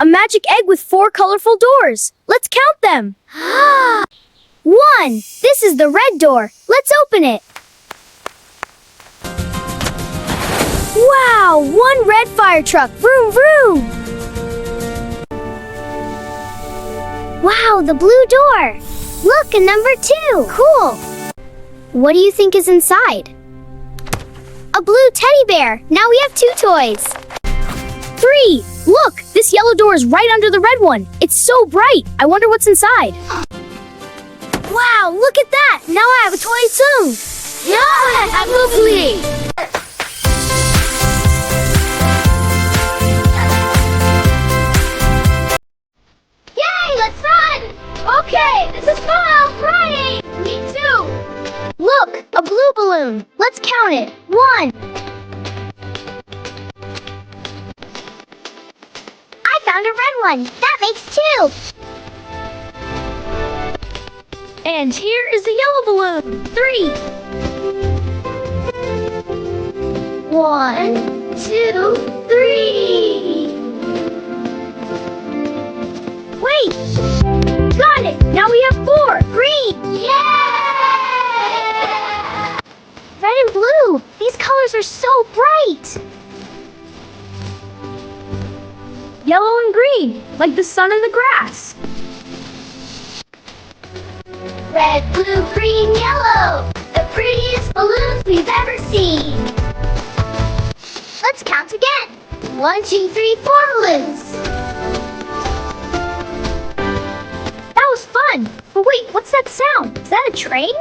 A magic egg with 4 colorful doors. Let's count them. 1. This is the red door. Let's open it. Wow, 1 red fire truck. Vroom, vroom. Wow, the blue door. Look, a number 2. Cool. What do you think is inside? A blue teddy bear. Now we have 2 toys. 3. Look, this yellow door is right under the red one. It's so bright. I wonder what's inside. Wow, look at that. Now I have a toy soon. Yeah, absolutely. Yay, let's run. Okay, this is fun. Running. Me too. Look, a blue balloon. Let's count it. 1. I found a red one. That makes 2. And here is the yellow balloon. 3. 1, 2, 3. Wait! Got it! Now we have 4. Green! Yay! Red and blue. These colors are so bright. Yellow and green, like the sun and the grass. Red, blue, green, yellow. The prettiest balloons we've ever seen. Let's count again. 1, 2, 3, 4 balloons. That was fun. But wait, what's that sound? Is that a train?